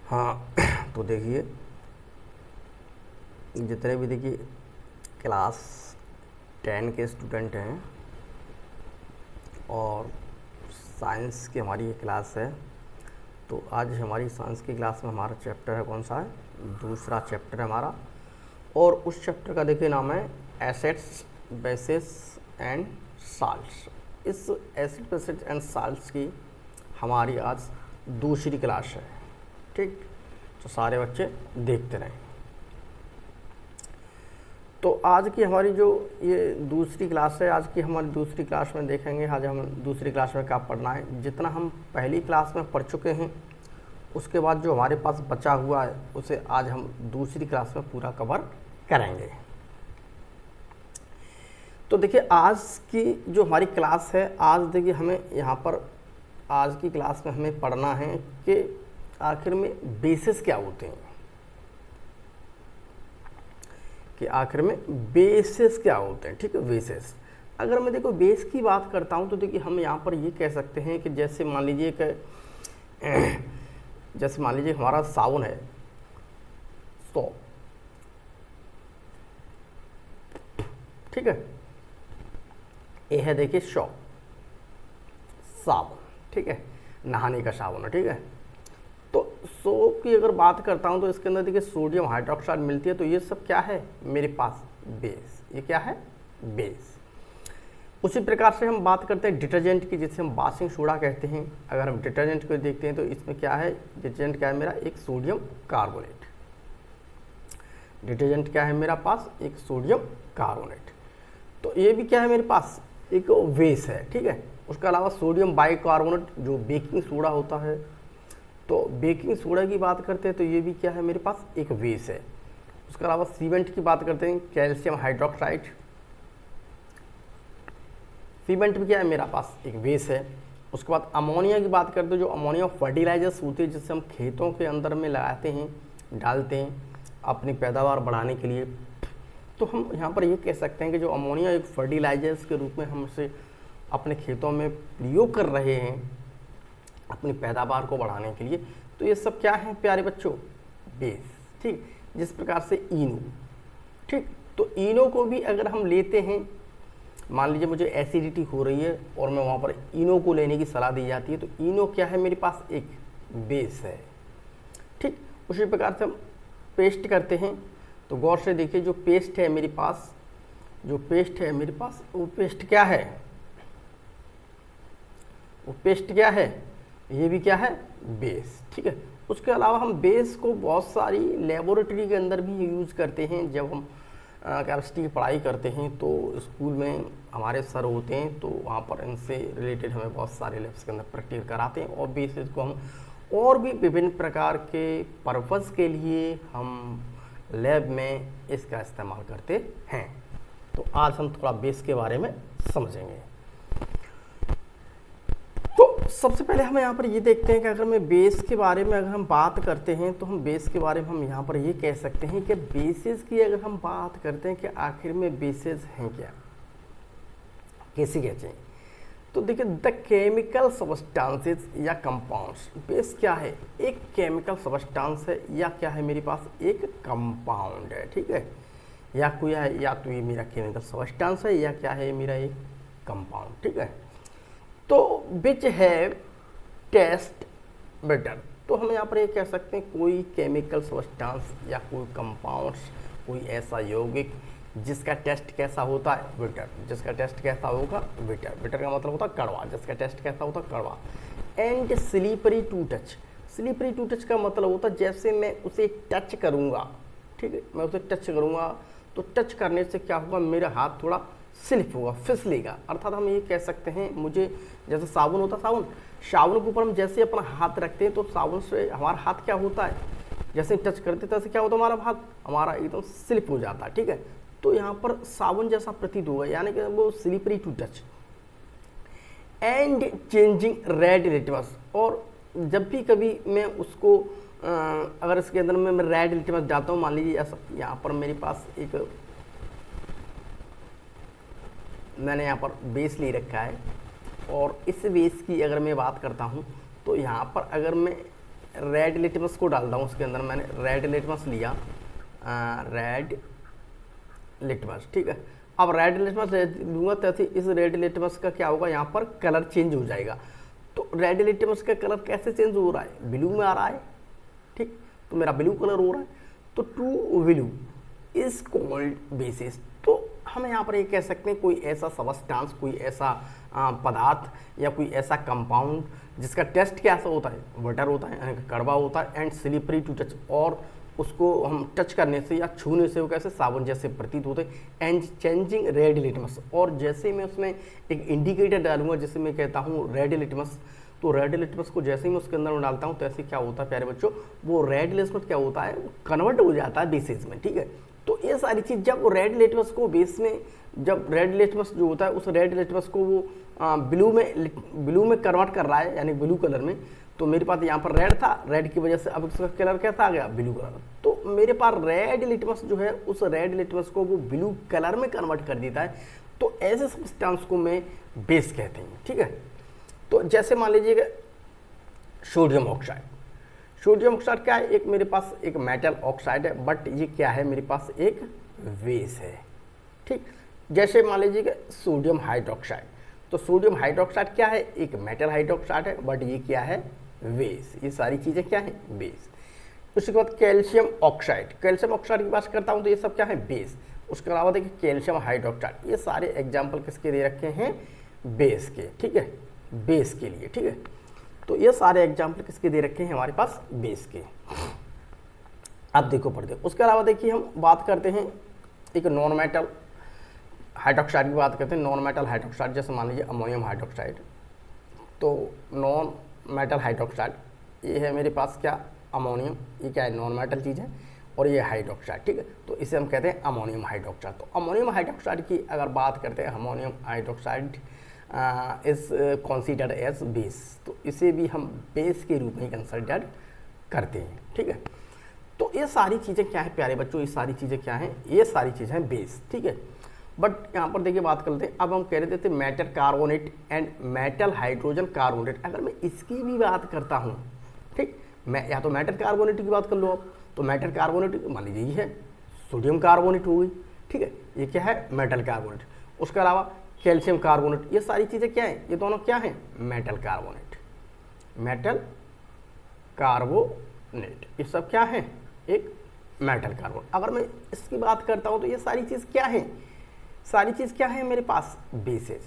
हाँ तो देखिए, जितने भी देखिए क्लास 10 के स्टूडेंट हैं और साइंस की हमारी ये क्लास है, तो आज हमारी साइंस की क्लास में हमारा चैप्टर है कौन सा है, दूसरा चैप्टर है हमारा। और उस चैप्टर का देखिए नाम है एसिड्स, बेसिस एंड साल्ट्स। इस एसिड, बेसिस एंड साल्ट्स की हमारी आज दूसरी क्लास है। ठीक, तो सारे बच्चे देखते रहें। तो आज की हमारी जो ये दूसरी क्लास है, आज की हमारी दूसरी क्लास में देखेंगे आज हम दूसरी क्लास में क्या पढ़ना है। जितना हम पहली क्लास में पढ़ चुके हैं उसके बाद जो हमारे पास बचा हुआ है उसे आज हम दूसरी क्लास में पूरा कवर करेंगे। तो देखिए आज की जो हमारी क्लास है, आज देखिए हमें यहाँ पर आज की क्लास में हमें पढ़ना है कि आखिर में बेसिस क्या होते हैं, कि आखिर में बेसिस क्या होते हैं। ठीक है, बेसिस अगर मैं देखो बेस की बात करता हूँ तो देखिए हम यहाँ पर ये कह सकते हैं कि जैसे मान लीजिए कि जैसे मान लीजिए हमारा साबुन है, तो ठीक है, ये है देखिए साबुन, ठीक है, नहाने का साबुन है। ठीक है, तो सोप की अगर बात करता हूँ तो इसके अंदर देखिए सोडियम हाइड्रोक्साइड मिलती है, तो ये सब क्या है मेरे पास, बेस। ये क्या है, बेस। उसी प्रकार से हम बात करते हैं डिटर्जेंट की, जिसे हम वाशिंग सोडा कहते हैं। अगर हम डिटर्जेंट को देखते हैं तो इसमें क्या है, डिटर्जेंट क्या है मेरा, एक सोडियम कार्बोनेट। डिटर्जेंट क्या है मेरा पास, एक सोडियम कार्बोनेट। तो ये भी क्या है मेरे पास, एक बेस है। ठीक है, उसके अलावा सोडियम बाइकार्बोनेट जो बेकिंग सोडा होता है, तो बेकिंग सोडा की बात करते हैं तो ये भी क्या है मेरे पास, एक बेस है। उसके अलावा सीमेंट की बात करते हैं, कैल्शियम हाइड्रोक्साइड, सीमेंट भी क्या है मेरा पास, एक बेस है। उसके बाद अमोनिया की बात करते हैं, जो अमोनिया फर्टिलाइजर्स होते हैं जिससे हम खेतों के अंदर में लगाते हैं, डालते हैं अपनी पैदावार बढ़ाने के लिए। तो हम यहाँ पर ये कह सकते हैं कि जो अमोनिया एक फर्टिलाइजर्स के रूप में हम उसे अपने खेतों में प्रयोग कर रहे हैं अपनी पैदावार को बढ़ाने के लिए, तो ये सब क्या है प्यारे बच्चों, बेस। ठीक, जिस प्रकार से इनो, ठीक, तो इनो को भी अगर हम लेते हैं, मान लीजिए मुझे एसिडिटी हो रही है और मैं वहाँ पर इनो को लेने की सलाह दी जाती है, तो इनो क्या है मेरे पास, एक बेस है। ठीक, उसी प्रकार से हम पेस्ट करते हैं, तो गौर से देखिए जो पेस्ट है मेरे पास, जो पेस्ट है मेरे पास, वो पेस्ट क्या है, वो पेस्ट क्या है, ये भी क्या है, बेस। ठीक है, उसके अलावा हम बेस को बहुत सारी लेबोरेटरी के अंदर भी यूज़ करते हैं। जब हम केमिस्ट्री की पढ़ाई करते हैं तो स्कूल में हमारे सर होते हैं, तो वहाँ पर इनसे रिलेटेड हमें बहुत सारे लैब्स के अंदर प्रैक्टिस कराते हैं, और बेसिस को हम और भी विभिन्न प्रकार के पर्पज़ के लिए हम लैब में इसका इस्तेमाल करते हैं। तो आज हम थोड़ा बेस के बारे में समझेंगे। तो सबसे पहले हम यहाँ पर ये देखते हैं कि अगर मैं बेस के बारे में अगर हम बात करते हैं तो हम बेस के बारे में हम यहाँ पर ये कह सकते हैं कि बेसिस की अगर हम बात करते हैं कि आखिर में बेसिस हैं क्या, कैसे कहते हैं, तो देखिए द केमिकल सबस्टांसेस या कंपाउंड्स। बेस क्या है, एक केमिकल सबस्टांस है या क्या है मेरे पास, एक कंपाउंड है। ठीक है, या कोई है, या तो ये मेरा केमिकल सबस्टांस है या क्या है मेरा एक कंपाउंड। ठीक है, तो विच है टेस्ट बेटर, तो हम यहाँ पर ये कह सकते हैं कोई केमिकल सबस्टांस या कोई कंपाउंड्स, कोई ऐसा यौगिक जिसका टेस्ट कैसा होता है, बिटर। जिसका टेस्ट कैसा होगा, बिटर। बिटर का मतलब होता है कड़वा, जिसका टेस्ट कैसा होता है, कड़वा। And slippery to touch, slippery to touch का मतलब होता है जैसे मैं उसे टच करूँगा, ठीक है, मैं उसे टच करूँगा तो टच करने से क्या होगा, मेरा हाथ थोड़ा स्लिप होगा, फिसलेगा। अर्थात हम ये कह सकते हैं, मुझे जैसे साबुन होता है, साबुन के ऊपर हम जैसे अपना हाथ रखते हैं तो साबुन से हमारा हाथ क्या होता है, जैसे टच करते हैं तैसे क्या होता है, हमारा हाथ हमारा एकदम स्लिप हो जाता है। ठीक है, तो यहाँ पर साबुन जैसा प्रतीत होगा, यानी कि वो slippery to touch. And changing red litmus, और जब भी कभी मैं उसको अगर इसके अंदर मैं रेड लिटमस डालता हूँ, मान लीजिए यहाँ पर मेरे पास एक मैंने यहाँ पर बेस ले रखा है, और इस बेस की अगर मैं बात करता हूँ तो यहाँ पर अगर मैं रेड लिटमस को डालता हूँ उसके अंदर, मैंने रेड लिटमस लिया, रेड लिटमस, ठीक है। अब रेड लिटमस लूँगा तो इस रेड लिटमस का क्या होगा, यहाँ पर कलर चेंज हो जाएगा। तो रेड लिटमस का कलर कैसे चेंज हो रहा है, ब्लू में आ रहा है, ठीक, तो मेरा ब्लू कलर हो रहा है। तो to blue is called bases. तो हम यहाँ पर ये कह सकते हैं कोई ऐसा सबस्टांस, कोई ऐसा पदार्थ या कोई ऐसा कंपाउंड जिसका टेस्ट कैसा होता है, वाटर होता है, यानी कड़वा होता है, एंड स्लिपरी टू टच, और उसको हम टच करने से या छूने से वो कैसे साबुन जैसे प्रतीत होते हैं, एंड चेंजिंग रेड लिटमस। और जैसे मैं उसमें एक इंडिकेटर डालूंगा, जैसे मैं कहता हूँ रेड लिटमस, तो रेड लिटमस को जैसे ही मैं उसके अंदर में डालता हूँ तो ऐसे क्या होता है प्यारे बच्चों, वो रेड लिटमस क्या होता है, कन्वर्ट हो जाता है बेसिस में, ठीक है। तो ये सारी चीज़ जब वो रेड लिटमस को बेस में, जब रेड लिटमस जो होता है उस रेड लिटमस को वो ब्लू में कन्वर्ट कर रहा है, यानी ब्लू कलर में, तो मेरे पास यहाँ पर रेड था, रेड की वजह से अब उसका कलर कैसा आ गया, ब्लू कलर। तो मेरे पास रेड लिटमस जो है उस रेड लिटमस को वो ब्लू कलर में कन्वर्ट कर देता है। तो ऐसे सब्सटेंस को मैं बेस कहते हैं, ठीक है। तो जैसे मान लीजिएगा सोडियम ऑक्साइड, सोडियम ऑक्साइड क्या है, एक मेरे पास एक मेटल ऑक्साइड है, बट ये क्या है, मेरे पास एक बेस है, ठीक। जैसे मान लीजिएगा सोडियम हाइड्रोक्साइड, तो सोडियम हाइड्रोक्साइड क्या है, एक मेटल हाइड्रोक्साइड है, बट ये क्या है, बेस। ये सारी चीज़ें क्या है, बेस। उसके बाद कैल्शियम ऑक्साइड, कैल्शियम ऑक्साइड की बात करता हूँ तो ये सब क्या है, बेस। उसके अलावा देखिए कैल्शियम हाइड्रोक्साइड, ये सारे एग्जाम्पल किसके दे रखे हैं, बेस के, ठीक है, बेस के लिए, ठीक है। तो ये सारे एग्जाम्पल किसके दे रखे हैं हमारे पास, बेस के। अब देखो पढ़ते, उसके अलावा देखिए हम बात करते हैं एक नॉन मेटल हाइड्रोक्साइड की बात करते हैं। नॉन मेटल हाइड्रोक्साइड जैसे मान लीजिए अमोनियम हाइड्रोक्साइड, तो नॉन मेटल हाइड्रोक्साइड ये है मेरे पास क्या, अमोनियम, ये क्या है, नॉन मेटल चीज़ है, और ये हाइड्रोक्साइड, ठीक है। तो इसे हम कहते हैं अमोनियम हाइड्रोक्साइड। तो अमोनियम हाइड्रोक्साइड की अगर बात करते हैं, ammonium hydroxide is considered as base, तो इसे भी हम बेस के रूप में कंसिडर करते हैं, ठीक है। तो ये सारी चीज़ें क्या है प्यारे बच्चों, ये सारी चीज़ें क्या हैं, ये सारी चीज़ें हैं बेस, ठीक है। बट यहाँ पर देखिए बात करते हैं, अब हम कह रहे थे metal carbonate and metal hydrogen carbonate. अगर मैं इसकी भी बात करता हूँ, ठीक, मैं या तो मेटल कार्बोनेट की बात कर लो आप, तो मेटल कार्बोनेट मान लीजिए ये है सोडियम कार्बोनेट हो गई, ठीक है, ये क्या है, मेटल कार्बोनेट। उसके अलावा कैल्शियम कार्बोनेट, ये सारी चीज़ें क्या है, ये दोनों क्या है, मेटल कार्बोनेट, मेटल कार्बोनेट, ये सब क्या है, एक मेटल कार्बोनेट। अगर मैं इसकी बात करता हूँ तो ये सारी चीज़ क्या है, सारी चीज़ क्या है मेरे पास, बेसेज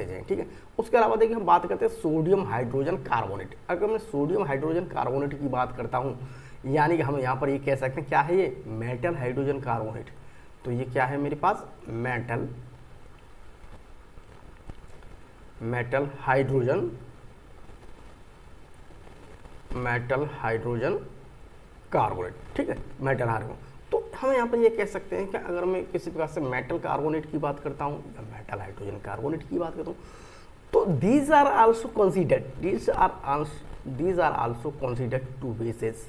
हैं, ठीक है। उसके अलावा देखिए हम बात करते हैं सोडियम हाइड्रोजन कार्बोनेट। अगर मैं सोडियम हाइड्रोजन कार्बोनेट की बात करता हूँ, यानी कि हम यहाँ पर ये कह सकते हैं क्या है, ये मेटल हाइड्रोजन कार्बोनेट। तो ये क्या है मेरे पास, मेटल हाइड्रोजन कार्बोनेट, ठीक है, मेटल हाइड्रोजन। तो हम यहाँ पर ये कह सकते हैं कि अगर मैं किसी प्रकार से मेटल कार्बोनेट की बात करता हूँ या मेटल हाइड्रोजन कार्बोनेट की बात करता हूँ, तो these are also considered to bases.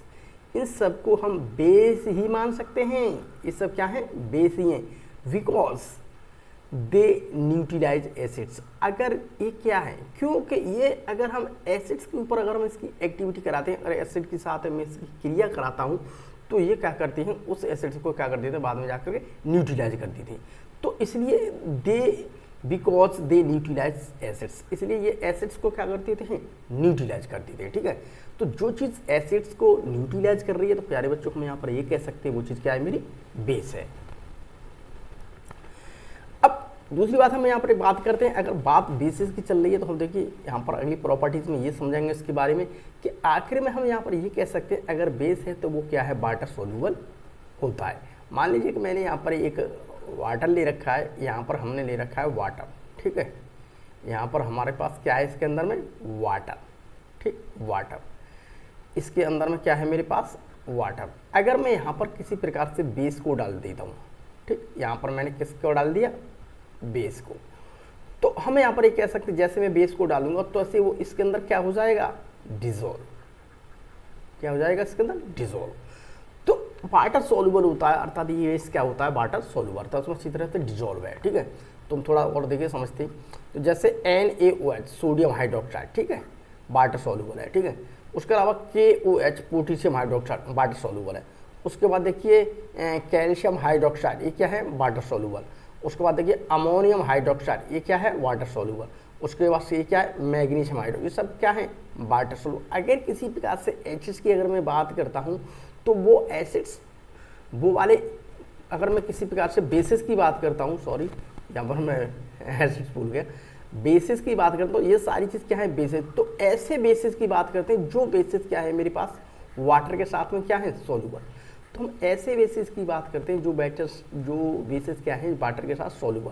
इन सबको हम बेस ही मान सकते हैं, ये सब क्या है, बेस ही हैं, बिकॉज दे न्यूट्रलाइज एसिड्स। अगर ये क्या है, क्योंकि ये अगर हम एसिड्स के ऊपर अगर हम इसकी एक्टिविटी कराते हैं, अगर एसिड के साथ मैं इसकी क्रिया कराता हूँ, तो ये क्या करती हैं, उस एसिड्स को क्या कर देते हैं, बाद में जाकर के न्यूट्रलाइज कर देती हैं। तो इसलिए बिकॉज दे न्यूट्रलाइज एसिड्स, इसलिए ये एसिड्स को क्या कर देते हैं, न्यूट्रलाइज कर देते हैं, ठीक है। तो जो चीज़ एसिड्स को न्यूट्रलाइज कर रही है, तो प्यारे बच्चों हम यहाँ पर ये कह सकते हैं वो चीज़ क्या है, मेरी बेस है। दूसरी बात हम यहाँ पर बात करते हैं, अगर बात बेसिस की चल रही है तो हम देखिए यहाँ पर अगली प्रॉपर्टीज में ये समझेंगे इसके बारे में कि आखिर में हम यहाँ पर ये कह सकते हैं अगर बेस है तो वो क्या है, वाटर सोल्यूबल होता है। मान लीजिए कि मैंने यहाँ पर एक वाटर ले रखा है, यहाँ पर हमने ले रखा है वाटर, ठीक है, यहाँ पर हमारे पास क्या है, इसके अंदर में वाटर, ठीक, वाटर, इसके अंदर में क्या है मेरे पास, वाटर। अगर मैं यहाँ पर किसी प्रकार से बेस को डाल देता हूँ, ठीक, यहाँ पर मैंने किसको डाल दिया, बेस को, तो हम यहाँ पर ये कह सकते हैं जैसे मैं बेस को डालूंगा तो ऐसे वो इसके अंदर क्या हो जाएगा, डिजोल्व, क्या हो जाएगा इसके अंदर, डिजोल्व। तो वाटर सोल्यूबल होता है, अर्थात ये बेस क्या होता है, वाटर सोल्यूबल, तो उसमें अच्छी तरह से डिजोल्व है, ठीक है। तुम थोड़ा और देखिए समझते हैं, तो जैसे NaOH सोडियम हाइड्रोक्साइड, ठीक है, वाटर सोल्यूबल है, ठीक है। उसके अलावा KOH potassium hydroxide water soluble है। उसके बाद देखिए कैल्शियम हाइड्रोक्साइड, ये क्या है, वाटर सॉल्यूबल। उसके बाद देखिए अमोनियम हाइड्रोक्साइड, ये क्या है, वाटर सॉल्यूबल। उसके बाद से ये क्या है, मैग्नीशियम हाइड्रोक्साइड, ये सब क्या है, वाटर सॉल्यूबल। अगर किसी प्रकार से एसिड्स की अगर मैं बात करता हूँ तो वो एसिड्स वो वाले, अगर मैं किसी प्रकार से बेसिस की बात करता हूँ, सॉरी यहाँ पर मैं एसिड्स भूल गया, बेसिस की बात करता हूँ, ये सारी चीज़ क्या है, बेसिस। तो ऐसे बेसिस की बात करते हैं जो बेसिस क्या है मेरे पास वाटर के साथ में क्या है, सॉल्यूबल। तो हम ऐसे बेसिस की बात करते हैं जो बेसिस क्या है वाटर के साथ सॉल्यूबल।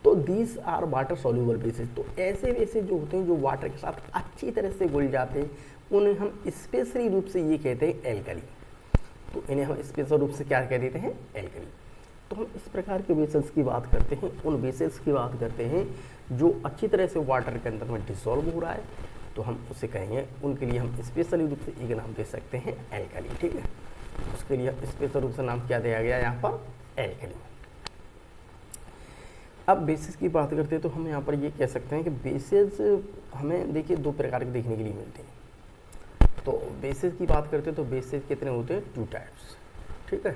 तो these are water soluble bases. तो ऐसे बेसिस जो होते हैं जो वाटर के साथ अच्छी तरह से घुल जाते हैं, उन्हें हम स्पेशली रूप से ये कहते हैं एल्कली। तो इन्हें हम स्पेशल रूप से क्या कह देते हैं, एल्कली। तो हम इस प्रकार के बेसिस की बात करते हैं, उन बेसिस की बात करते हैं जो अच्छी तरह से वाटर के अंदर में डिसॉल्व हो रहा है, तो हम उसे कहेंगे, उनके लिए हम स्पेशली रूप से एक नाम दे सकते हैं एल्कली, ठीक है। उसके लिए स्पेशल रूप से नाम क्या दिया गया यहाँ पर, एल्कली। अब बेसिस की बात करते हैं तो हम यहाँ पर ये कह सकते हैं कि बेसिस हमें देखिए दो प्रकार के देखने के लिए मिलते हैं। तो बेसिस की बात करते हैं तो बेसिस कितने होते हैं, 2 टाइप्स, ठीक है,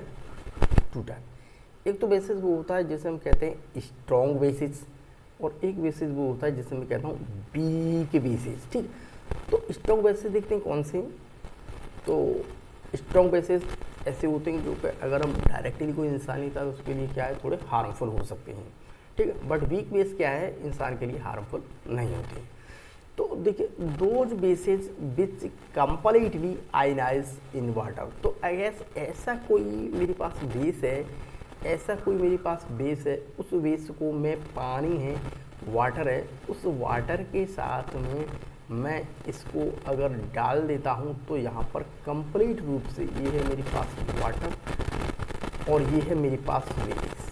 2 टाइप। एक तो बेसिस वो होता है जिसे हम कहते हैं स्ट्रॉन्ग बेसिस, और एक बेसिस वो होता है जिसे मैं कहता हूँ वीक बेसिस, ठीक। तो स्ट्रॉन्ग बेसिस देखते हैं कौन से। तो स्ट्रॉन्ग बेसिस ऐसे होते हैं जो कि अगर हम डायरेक्टली कोई इंसान लेता है तो उसके लिए क्या है, थोड़े हार्मफुल हो सकते हैं, ठीक है। बट वीक बेस क्या है, इंसान के लिए हार्मफुल नहीं होते। तो देखिए those bases which completely ionise in water. तो अगर ऐसा कोई मेरे पास बेस है, ऐसा कोई मेरे पास बेस है, उस बेस को मैं पानी है, वाटर है, उस वाटर के साथ में मैं इसको अगर डाल देता हूँ तो यहाँ पर कंप्लीट रूप से ये है मेरे पास वाटर और ये है मेरे पास बेस,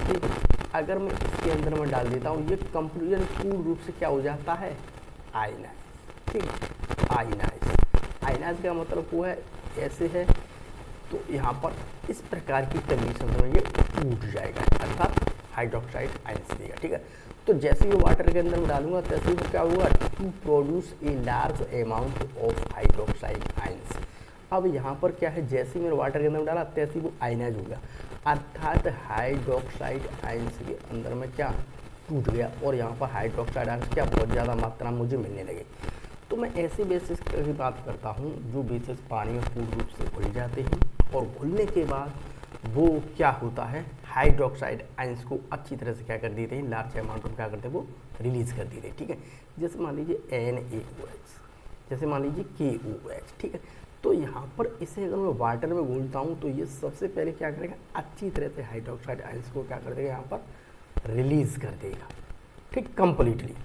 ठीक है। अगर मैं इसके अंदर में डाल देता हूँ, ये कंप्लीट पूर्ण रूप से क्या हो जाता है, आयनाइज, ठीक है, आयनाइज। आयनाइज का मतलब वो है ऐसे है, तो यहाँ पर इस प्रकार की कंडीशन में ये टूट जाएगा, अर्थात हाइड्रोक्साइड आयंस देगा, ठीक है। तो जैसे ही वाटर के अंदर में डालूंगा तैसे ही क्या होगा, to produce a large amount of hydroxide ions. अब यहाँ पर क्या है, जैसे ही मैंने वाटर के अंदर में डाला तैसे ही वो आयनाइज हो गया, अर्थात हाइड्रोक्साइड आयंस के अंदर में क्या टूट गया, और यहाँ पर हाइड्रोक्साइड आयंस क्या बहुत ज़्यादा मात्रा में मुझे मिलने लगे। तो मैं ऐसे बेसिस की बात करता हूँ जो बेसिस पानी में पूर्ण रूप से घुल जाते हैं, और घुलने के बाद वो क्या होता है, हाइड्रोक्साइड आयंस को अच्छी तरह से क्या कर देते हैं, लार्ज अमाउंट में क्या करते हैं, वो रिलीज कर देते हैं, ठीक है। जैसे मान लीजिए NaOH, जैसे मान लीजिए KOH, ठीक है। तो यहाँ पर इसे अगर मैं वाटर में घोलता हूँ तो ये सबसे पहले क्या करेगा, अच्छी तरह से हाइड्रोक्साइड आयंस को क्या कर देगा, यहाँ पर रिलीज कर देगा, ठीक, कंप्लीटली,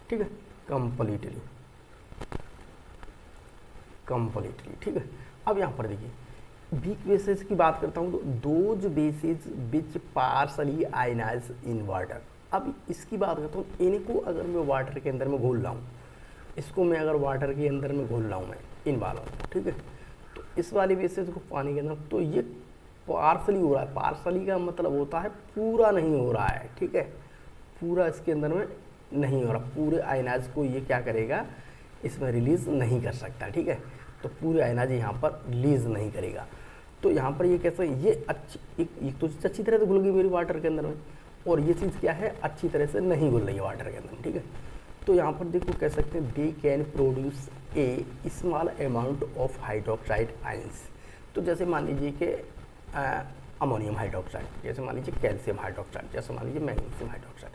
ठीक है, कंप्लीटली, ठीक है। अब यहाँ पर देखिए वीक बेसिस की बात करता हूँ तो those bases which partially ionise in water. अब इसकी बात करता हूँ, इनको अगर मैं वाटर के अंदर में घोल रहा हूँ, इसको मैं अगर वाटर के अंदर में घोल रहा हूँ मैं इन वालों को, ठीक है। तो इस वाले बेसिस को पानी के अंदर, तो ये पार्शली हो रहा है। पार्शली का मतलब होता है पूरा नहीं हो रहा है, ठीक है, पूरा इसके अंदर में नहीं हो रहा, पूरे आयनाइज को ये क्या करेगा, इसमें रिलीज नहीं कर सकता, ठीक है। तो पूरे आयनाइज यहाँ पर रिलीज नहीं करेगा। तो यहाँ पर ये कैसे, ये अच्छी एक तो अच्छी तरह से घुल गई मेरी वाटर के अंदर में, और ये चीज़ क्या है, अच्छी तरह से नहीं घुल रही है वाटर के अंदर, ठीक है। तो यहाँ पर देखो कह सकते हैं they can produce a small amount of hydroxide ions. तो जैसे मान लीजिए कि अमोनियम हाइड्रोक्साइड, जैसे मान लीजिए कैल्शियम हाइड्रोक्साइड, जैसे मान लीजिए मैग्नीशियम हाइड्रोक्साइड।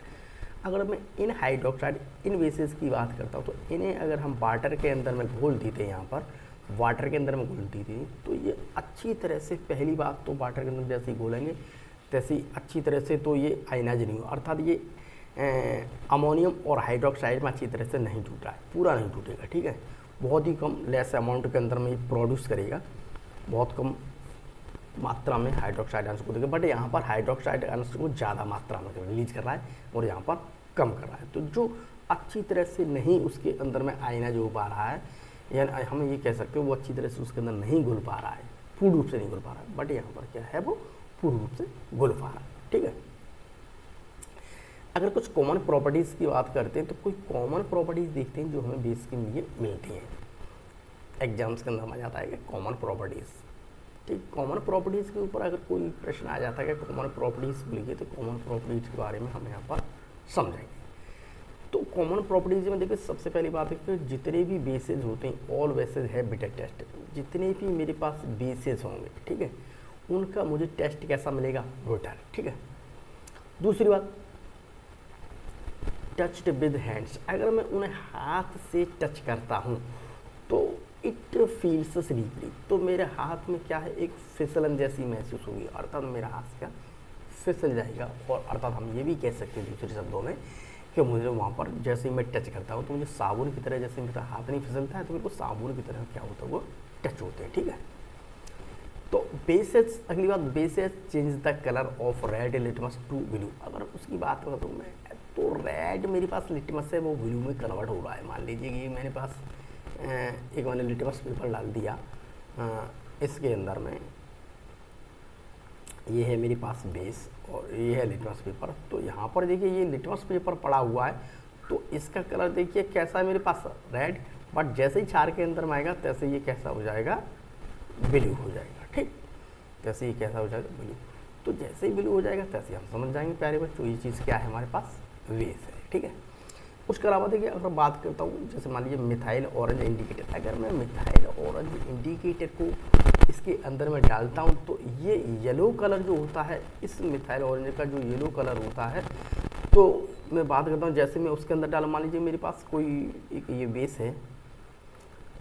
अगर मैं इन हाइड्रोक्साइड इन बेसिस की बात करता हूँ तो इन्हें अगर हम वाटर के अंदर में घोल देते हैं, यहाँ पर वाटर के अंदर में घोल दी थी, तो ये अच्छी तरह से, पहली बात तो वाटर के अंदर जैसे ही घोलेंगे तैसे ही अच्छी तरह से तो ये आयनाइज नहीं हो, अर्थात ये अमोनियम और हाइड्रोक्साइड में अच्छी तरह से नहीं टूट रहा है, पूरा नहीं टूटेगा, ठीक है। बहुत ही कम लेस अमाउंट के अंदर में ये प्रोड्यूस करेगा, बहुत कम मात्रा में हाइड्रोक्साइड अंश को देगा, बट यहाँ पर हाइड्रोक्साइड अंश को ज़्यादा मात्रा में रिलीज कर रहा है और यहाँ पर कम कर रहा है। तो जो अच्छी तरह से नहीं उसके अंदर में आयनाइज हो पा रहा है, यानी हम ये कह सकते हैं वो अच्छी तरह से उसके अंदर नहीं घुल पा रहा है, पूर्ण रूप से नहीं घुल पा रहा है, बट यहाँ पर क्या है, वो पूर्ण रूप से घुल पा रहा है, ठीक है। अगर कुछ कॉमन प्रॉपर्टीज़ की बात करते हैं तो कोई कॉमन प्रॉपर्टीज़ देखते हैं जो हमें बेस के लिए मिलती हैं। एग्जाम्स के अंदर आ जाता है कि कॉमन प्रॉपर्टीज़। ठीक, कॉमन प्रॉपर्टीज़ के ऊपर अगर कोई प्रश्न आ जाता है कि कॉमन प्रॉपर्टीज़ लिखिए, तो कॉमन प्रॉपर्टीज़ के बारे में हम यहाँ पर समझेंगे। तो कॉमन प्रॉपर्टीज़ में देखिए सबसे पहली बात है कि जितने भी बेसेज होते हैं, ऑल बेसेज है बीटा टेस्ट, जितने भी मेरे पास बेसेज होंगे, ठीक है, उनका मुझे टेस्ट कैसा मिलेगा, रिटर्न। ठीक है, दूसरी बात, टच्ड विद हैंड्स, अगर मैं उन्हें हाथ से टच करता हूँ तो इट फील्स स्लीपरी, तो मेरे हाथ में क्या है, एक फिसलन जैसी महसूस होगी, अर्थात मेरा हाथ क्या फिसल जाएगा। और अर्थात हम ये भी कह सकते हैं दूसरे शब्दों में कि मुझे वहाँ पर जैसे ही मैं टच करता हूँ तो मुझे साबुन की तरह, जैसे मेरा हाथ नहीं फिसलता है तो मेरे को साबुन की तरह क्या होता है, वो टच होते हैं। ठीक है, तो बेसेस, अगली बात, bases change the colour of red litmus to blue. अगर उसकी बात करूँ मैं, तो रेड मेरे पास लिटमस है वो ब्लू में कन्वर्ट हो रहा है। मान लीजिए कि मेरे पास एक मैंने लिटमस पेपर डाल दिया, इसके अंदर में ये है मेरे पास बेस और ये है लिटमस पेपर। तो यहाँ पर देखिए ये लिटमस पेपर पड़ा हुआ है, तो इसका कलर देखिए कैसा है मेरे पास, रेड, बट जैसे ही छार के अंदर में आएगा तैसे ये कैसा हो जाएगा, ब्लू हो जाएगा। ठीक, जैसे ही कैसा हो जाएगा, ब्लू। तो जैसे ही ब्लू हो जाएगा तैसे हम समझ जाएंगे प्यारे बच्चों ये चीज़ क्या है, हमारे पास बेस है। ठीक है, उसके अलावा देखिए अगर बात करता हूँ, जैसे मान लीजिए मिथाइल ऑरेंज इंडिकेटर, अगर मैं मिथाइल ऑरेंज इंडिकेटर को इसके अंदर में डालता हूँ तो ये येलो कलर जो होता है, इस मिथाइल ऑरेंज का जो येलो कलर होता है, तो मैं बात करता हूँ जैसे मैं उसके अंदर डालूँ, मान लीजिए मेरे पास कोई एक ये बेस है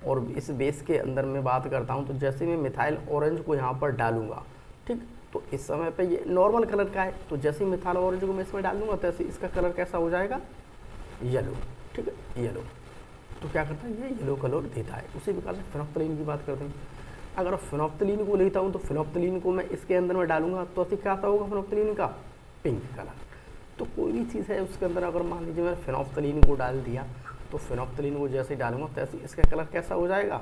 और इस बेस के अंदर मैं बात करता हूँ, तो जैसे मैं मिथाइल ऑरेंज को यहाँ पर डालूंगा, ठीक, तो इस समय पे ये नॉर्मल कलर का है, तो जैसे ही मिथाइल ऑरेंज को मैं इसमें डाल दूंगा तैसे इसका कलर कैसा हो जाएगा, येलो। ठीक है, येलो। तो क्या करता है, ये येलो कलर देता है। उसी प्रकार से फिनोप्थलीन की बात करते हैं, अगर फिनोप्थलीन को लेता हूँ तो फिनोप्थलीन को मैं इसके अंदर में डालूंगा तो ऐसे क्या होगा फिनोप्थलीन का, पिंक कलर। तो कोई भी चीज़ है उसके अंदर अगर मान लीजिए मैं फिनोप्थलीन को डाल दिया, तो फिनोप्थलीन को जैसे ही डालूंगा तैसे इसका कलर कैसा हो जाएगा,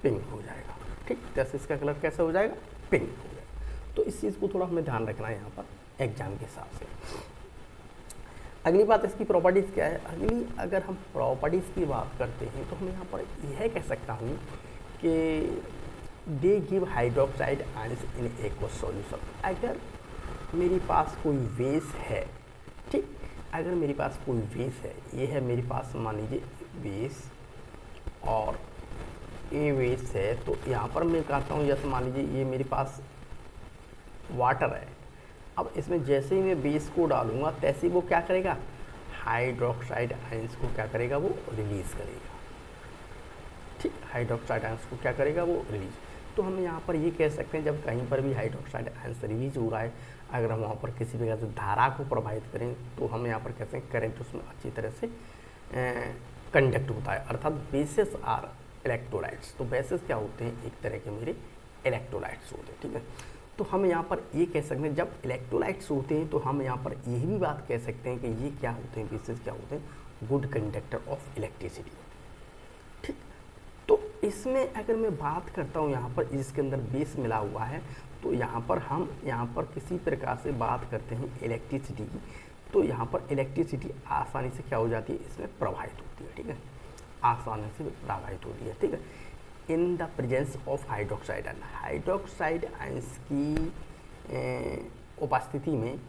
पिंक हो जाएगा। ठीक, तैसे इसका कलर कैसा हो जाएगा, पिंक हो जाएगा। तो इस चीज़ को थोड़ा हमें ध्यान रखना है यहाँ पर एग्जाम के हिसाब से। अगली बात इसकी प्रॉपर्टीज़ क्या है, अगली अगर हम प्रॉपर्टीज़ की बात करते हैं तो हम यहाँ पर यह कह सकता हूँ कि they give hydroxide ions in aqueous solution. अगर मेरे पास कोई बेस है, ठीक, अगर मेरे पास कोई बेस है, ये है मेरे पास मान लीजिए बेस और ये बेस है, तो यहाँ पर मैं कहता हूँ जैसे मान लीजिए ये मेरे पास वाटर है। अब इसमें जैसे ही मैं बेस को डालूंगा तैसे ही वो क्या करेगा, हाइड्रोक्साइड आयंस को क्या करेगा, वो रिलीज़ करेगा। ठीक, हाइड्रोक्साइड आयंस को क्या करेगा, वो रिलीज। तो हम यहाँ पर ये कह सकते हैं जब कहीं पर भी हाइड्रोक्साइड आयंस रिलीज हो रहा है, अगर हम वहाँ पर किसी प्रकार से धारा को प्रभावित करें तो हम यहाँ पर कहते हैं करंट उसमें अच्छी तरह से कंडक्ट होता है। अर्थात बेसेस आर इलेक्ट्रोलाइट्स। तो बेसेस क्या होते हैं, एक तरह के मेरे इलेक्ट्रोलाइट्स होते हैं। ठीक है, तो हम यहाँ पर ये कह सकते हैं जब इलेक्ट्रोलाइट्स होते हैं तो हम यहाँ पर यही भी बात कह सकते हैं कि ये क्या होते हैं, बेसेस क्या होते हैं, गुड कंडक्टर ऑफ इलेक्ट्रिसिटी। ठीक, तो इसमें अगर मैं बात करता हूँ यहाँ पर इसके अंदर बेस मिला हुआ है, तो यहाँ पर हम यहाँ पर किसी प्रकार से बात करते हैं इलेक्ट्रिसिटी की, तो यहाँ पर इलेक्ट्रिसिटी आसानी से क्या हो जाती है, इसमें प्रवाहित होती है। ठीक है, आसानी से प्रवाहित होती है। ठीक है, in the presence of hydroxide ion, hydroxide ions की उपस्थिति में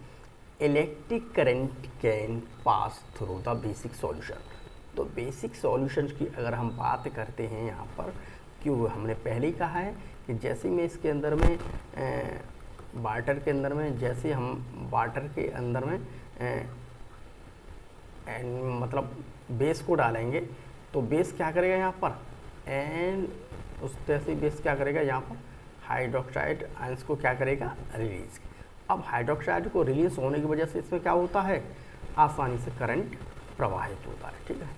electric current can pass through the basic solution. तो बेसिक सॉल्यूशंस की अगर हम बात करते हैं यहाँ पर, क्यों हमने पहले ही कहा है कि जैसे मैं इसके अंदर में वाटर के अंदर में, जैसे हम वाटर के अंदर में मतलब बेस को डालेंगे तो बेस क्या करेगा यहाँ पर, एंड उस तरह से बेस क्या करेगा यहाँ पर, हाइड्रोक्साइड आयंस को क्या करेगा, रिलीज। अब हाइड्रोक्साइड को रिलीज होने की वजह से इसमें क्या होता है, आसानी से करंट प्रवाहित होता है। ठीक है,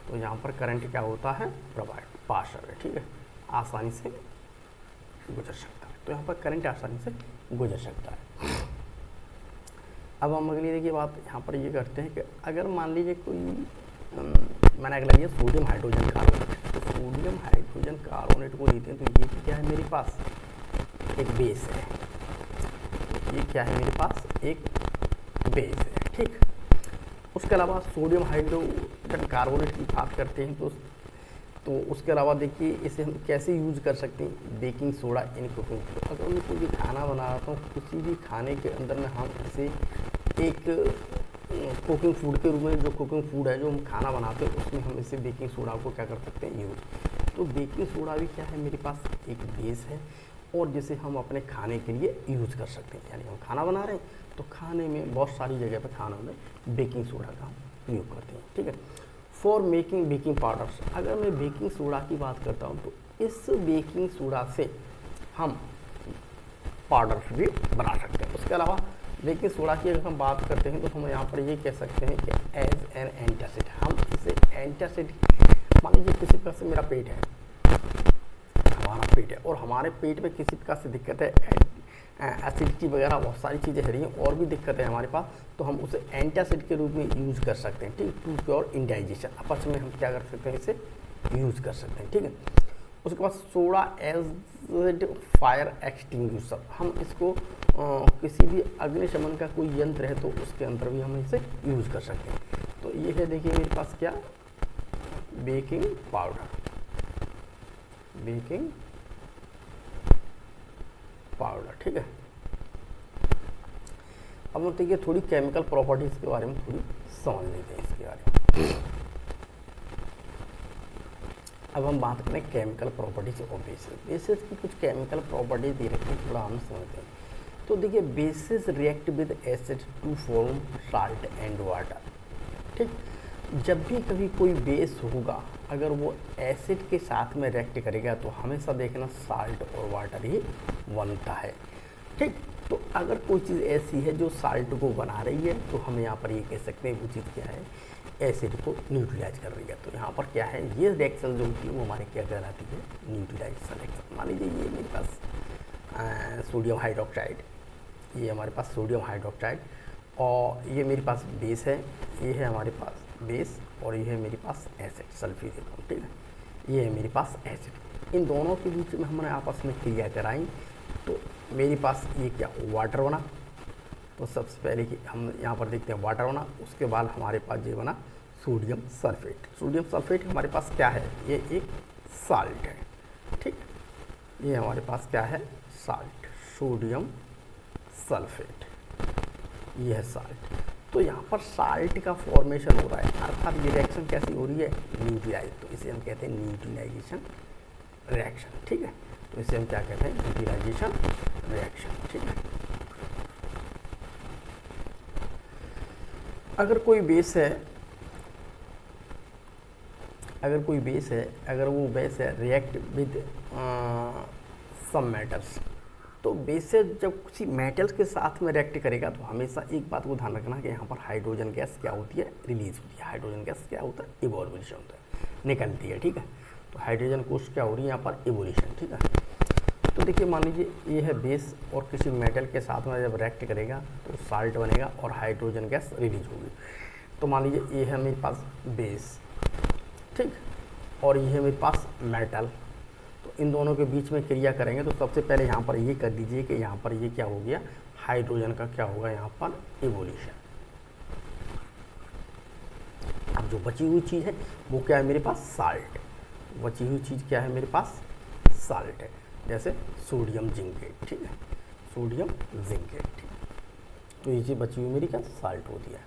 तो यहाँ पर करंट क्या होता है, प्रवाहित, पास है। ठीक है, आसानी से गुजर सकता है। तो यहाँ पर करंट आसानी से गुजर सकता है। अब हम अगली देखिए बात यहाँ पर ये करते हैं कि अगर मान लीजिए कोई मैंने अगला लिया सोडियम हाइड्रोजन कार्बोनेट, तो सोडियम हाइड्रोजन कार्बोनेट को लेते हैं तो ये क्या है मेरे पास, एक बेस है। ये क्या है मेरे पास, एक बेस है। ठीक, उसके अलावा सोडियम हाइड्रोजन कार्बोनेट की बात करते हैं तो तो उसके अलावा देखिए इसे हम कैसे यूज़ कर सकते हैं, baking soda in cooking food. अगर मैं कोई भी खाना बना रहा हूँ, किसी भी खाने के अंदर में हम इसे एक कुकिंग फूड के रूप में, जो कुकिंग फूड है जो हम खाना बनाते हैं उसमें हम इसे बेकिंग सोडा को क्या कर सकते हैं, यूज़। तो बेकिंग सोडा भी क्या है, मेरे पास एक बेस है और जिसे हम अपने खाने के लिए यूज़ कर सकते हैं। यानी हम खाना बना रहे हैं तो खाने में बहुत सारी जगह पर खानों में बेकिंग सोडा का हम उपयोग करते हैं, ठीक है। फॉर मेकिंग बेकिंग पाउडर्स, अगर मैं बेकिंग सोडा की बात करता हूँ तो इस बेकिंग सोडा से हम पाउडर भी बना सकते हैं। उसके अलावा बेकिंग सोडा की अगर हम बात करते हैं तो हम यहाँ पर ये कह सकते हैं कि एज एन एंटासिड, हम इसे एंटासिड, मान लीजिए किसी प्रकार से मेरा पेट है, हमारा पेट है और हमारे पेट में किसी प्रकार से दिक्कत है, एसिडिटी वगैरह बहुत सारी चीज़ें है रही हैं और भी दिक्कत है हमारे पास, तो हम उसे एंटासिड के रूप में यूज़ कर सकते हैं, ठीक, टू प्योर इंडाइजेशन। आपस में हम क्या कर सकते हैं, इसे यूज़ कर सकते हैं, ठीक है। उसके बाद सोडा एज फायर एक्सटिंग्विशर, हम इसको किसी भी अग्निशमन का कोई यंत्र है तो उसके अंदर भी हम इसे यूज़ कर सकते हैं। तो ये है देखिए मेरे पास क्या, बेकिंग पाउडर, बेकिंग पाउडर, ठीक है। अब हम देखिए थोड़ी केमिकल प्रॉपर्टीज के बारे में थोड़ी समझ लेते हैं इसके बारे में। अब हम बात करें chemical properties of basis. Basis की कुछ केमिकल प्रॉपर्टीज दे रखी है, थोड़ा हम समझते हैं। तो देखिए bases react with acid to form salt and water, ठीक। जब भी कभी कोई बेस होगा अगर वो एसिड के साथ में रिएक्ट करेगा तो हमेशा देखना साल्ट और वाटर ही बनता है, ठीक। तो अगर कोई चीज़ ऐसी है जो साल्ट को बना रही है तो हम यहाँ पर ये कह सकते हैं वो चीज़ क्या है, एसिड को न्यूट्रलाइज कर रही है। तो यहाँ पर क्या है, ये रिएक्शन जो होती है वो हमारे क्या कहलाती है, न्यूट्रलाइजेशन रिएक्शन। मान लीजिए ये मेरे पास सोडियम हाइड्रोक्साइड, ये हमारे पास सोडियम हाइड्रोक्साइड और ये मेरे पास बेस है, ये है हमारे पास बेस और ये है मेरे पास एसिड सल्फ्यूरिक, ठीक है। ये है मेरे पास एसिड, इन दोनों के बीच में हमने आपस में क्रिया कराई तो मेरे पास ये क्या, वाटर बना। तो सबसे पहले कि हम यहाँ पर देखते हैं वाटर बना, उसके बाद हमारे पास ये बना सोडियम सल्फेट। सोडियम सल्फेट हमारे पास क्या है, ये एक साल्ट है, ठीक। ये हमारे पास क्या है, साल्ट, सोडियम सल्फेट, ये है साल्ट। तो यहाँ पर साल्ट का फॉर्मेशन हो रहा है, अर्थात ये रिएक्शन कैसी हो रही है, न्यूट्रलाइज। तो इसे हम कहते हैं न्यूट्रलाइजेशन रिएक्शन, ठीक है। तो इसे हम क्या कहते हैं, न्यूट्रलाइजेशन रिएक्शन, ठीक है। अगर कोई बेस है, अगर वो बेस है रिएक्ट विद सम मेटल्स, तो बेस से जब किसी मेटल्स के साथ में रिएक्ट करेगा तो हमेशा एक बात को ध्यान रखना कि यहाँ पर हाइड्रोजन गैस क्या होती है, रिलीज होती है। हाइड्रोजन गैस क्या होता है, इवोल्यूशन होता है, निकलती है, ठीक है। तो हाइड्रोजन कोश क्या हो रही है यहाँ पर, इवोल्यूशन, ठीक है। तो देखिए मान लीजिए ये है बेस और किसी मेटल के साथ में जब रिएक्ट करेगा तो साल्ट बनेगा और हाइड्रोजन गैस रिलीज होगी। तो मान लीजिए ये है मेरे पास बेस, ठीक, और ये है मेरे पास मेटल। तो इन दोनों के बीच में क्रिया करेंगे तो सबसे पहले यहाँ पर ये कर दीजिए कि यहाँ पर ये क्या हो गया, हाइड्रोजन का क्या होगा यहाँ पर, इवोल्यूशन। अब जो बची हुई चीज़ है वो क्या है मेरे पास, साल्ट। बची हुई चीज़ क्या है मेरे पास, साल्ट है, जैसे सोडियम जिंकेट, ठीक है, सोडियम जिंकेट, ठीक है। तो ये चीज़ बची हुई मेरी क्या, साल्ट होती है।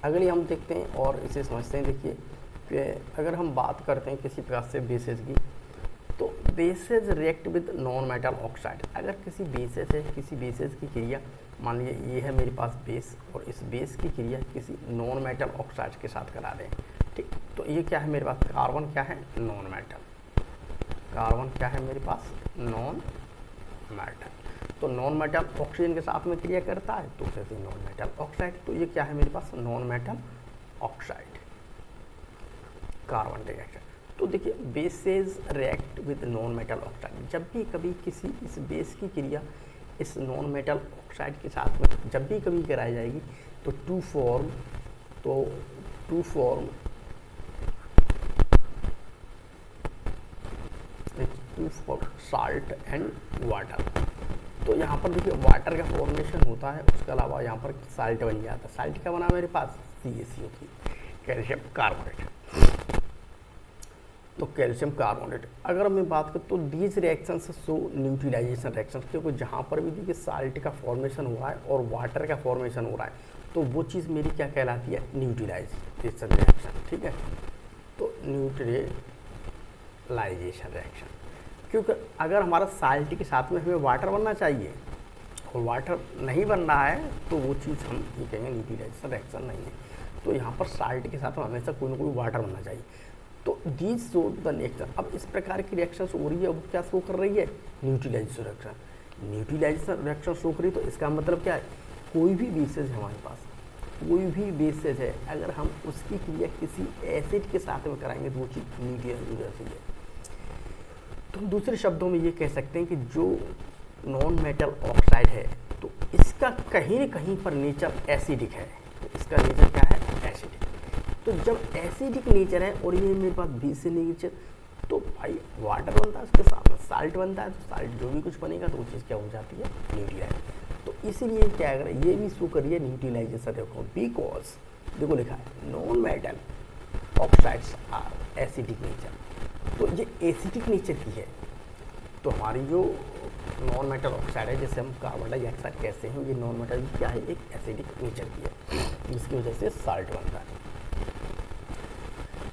अगली हम देखते हैं और इसे समझते हैं। देखिए कि अगर हम बात करते हैं किसी प्रकार से बेसेस की, तो bases react with non metal oxide. अगर किसी बेसेस है, किसी बेसेस की क्रिया, मान लीजिए ये है मेरे पास बेस और इस बेस की क्रिया किसी नॉन मेटल ऑक्साइड के साथ करा दें, ठीक। तो ये क्या है मेरे पास, कार्बन क्या है, नॉन मेटल, कार्बन क्या है मेरे पास, नॉन मेटल। तो नॉन मेटल ऑक्सीजन के साथ में क्रिया करता है तो कहते हैं नॉन मेटल ऑक्साइड। तो ये क्या है मेरे पास, non metal oxide, carbon dioxide. तो देखिए bases react with non metal oxide, जब भी कभी किसी इस बेस की क्रिया इस नॉन मेटल ऑक्साइड के साथ में जब भी कभी कराई जाएगी तो to form salt and water. तो यहाँ पर देखिए वाटर का फॉर्मेशन होता है, उसके अलावा यहाँ पर साल्ट बन जाता है। साल्ट का बना मेरे पास CaCO3, calcium carbonate. Calcium carbonate. अगर मैं बात करूँ तो these reactions show neutralisation reaction, क्योंकि जहाँ पर भी देखिए साल्ट का फॉर्मेशन हो रहा है और वाटर का फॉर्मेशन हो रहा है तो वो चीज़ मेरी क्या कहलाती है, न्यूट्रलाइजेशन रिएक्शन। ठीक है, तो न्यूट्रलाइजेशन रिएक्शन, क्योंकि अगर हमारा साल्ट के साथ में हमें वाटर बनना चाहिए और वाटर नहीं बन रहा है तो वो चीज़ हम ये कहेंगे न्यूट्रलाइजेशन रिएक्शन नहीं है। तो यहाँ पर साल्ट के साथ में हमेशा कोई ना कोई वाटर बनना चाहिए। तो दीज शो द रिएक्शन, अब इस प्रकार की रिएक्शन हो रही है, वो क्या शो कर रही है, neutralisation reaction. Neutralisation reaction show कर रही है तो इसका मतलब क्या है, कोई भी बेसेज है हमारे पास, कोई भी बेसेज है, अगर हम उसकी क्रिया किसी एसिड के साथ में कराएंगे तो वो चीज़ न्यूट्रलाइजेशन है। तो हम दूसरे शब्दों में ये कह सकते हैं कि जो नॉन मेटल ऑक्साइड है तो इसका कहीं न कहीं पर नेचर एसिडिक है। तो इसका नेचर क्या है, एसिडिक। तो जब एसिडिक नेचर है और ये मेरे पास बेस नेचर, तो भाई वाटर बनता है, उसके साथ में साल्ट बनता है, तो साल्ट जो भी कुछ बनेगा तो वो चीज़ क्या हो जाती है, न्यूट्रलाइज। तो इसीलिए क्या अगर ये भी शो करिए न्यूट्रलाइजेशन देखो, बिकॉज देखो लिखा है non metal oxides are acidic nature. तो ये एसिडिक नेचर की है। तो हमारी जो नॉन मेटल ऑक्साइड है, जैसे हम कार्बन डाइऑक्साइड कहते हैं, ये नॉन मेटल क्या है, एक एसिडिक नेचर की है, जिसकी वजह से साल्ट बनता है।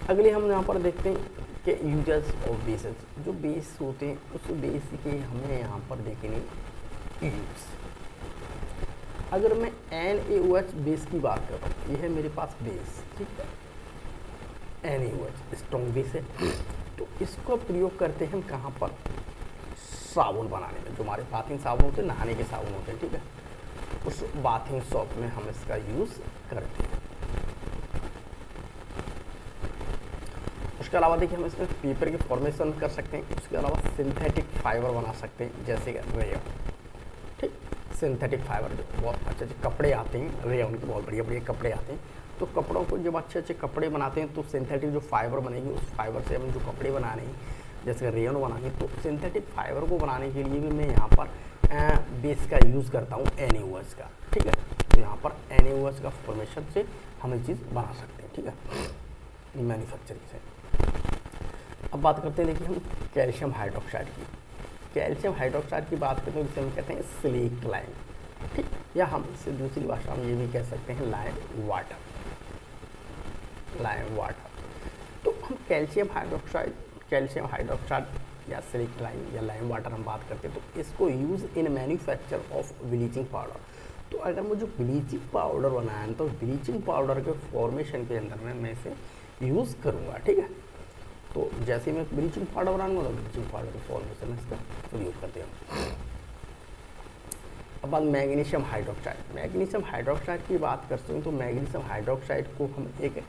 अगले हम यहाँ पर देखते हैं कि यूजर्स ऑफ बेसेस, जो बेस होते हैं उस बेस के हमें यहाँ पर देखेंगे यूज। अगर मैं NaOH बेस की बात करता हूँ, ये है मेरे पास बेस, ठीक है, NaOH स्ट्रॉन्ग बेस है। तो इसको प्रयोग करते हैं हम कहाँ पर, साबुन बनाने में, जो हमारे बाथिंग साबुन होते हैं, नहाने के साबुन होते हैं, ठीक है, उस बाथिंग सोप में हम इसका यूज़ करते हैं। उसके अलावा देखिए हम इसमें पेपर की फॉर्मेशन कर सकते हैं, उसके अलावा सिंथेटिक फाइबर बना सकते हैं, जैसे कि रेयन, ठीक, सिंथेटिक फाइबर जो बहुत अच्छे अच्छे कपड़े आते हैं, रेयन के बहुत बढ़िया बढ़िया कपड़े आते हैं। तो कपड़ों को जब अच्छे अच्छे कपड़े बनाते हैं तो सिंथेटिक जो फाइबर बनेगी उस फाइबर से हम जो कपड़े बनाने हैं, जैसे रेयन बनाएंगे, तो सिंथेटिक फाइबर को बनाने के लिए भी मैं यहाँ पर बेस का यूज़ करता हूँ NaOH का, ठीक है। तो यहाँ पर NaOH का फॉर्मेशन से हम ये चीज़ बना सकते हैं, ठीक है, मैन्युफैक्चरिंग से। अब बात करते हैं देखिए हम कैल्शियम हाइड्रोक्साइड की। कैल्शियम हाइड्रोक्साइड की बात करते हैं जिसे हम कहते हैं स्लेट लाइम, ठीक, या हम इसे दूसरी भाषा में ये भी कह सकते हैं लाइम वाटर, लाइम वाटर। तो हम कैल्शियम हाइड्रोक्साइड या स्लेट लाइम या लाइम वाटर हम बात करते हैं, तो इसको use in manufacture of bleaching powder. तो अगर मुझे ब्लीचिंग पाउडर बनाना है तो ब्लीचिंग पाउडर के फॉर्मेशन के अंदर में मैं इसे यूज़ करूँगा, ठीक है। तो जैसे मैं ब्लीचिंग पाउडर बनाऊंगा तो ब्लीचिंग पाउडर के फॉर्मेशन में इसका प्रयोग करते हैं। अब बात मैग्नीशियम हाइड्रोक्साइड की बात करते हैं, तो मैग्नीशियम हाइड्रोक्साइड को हम एक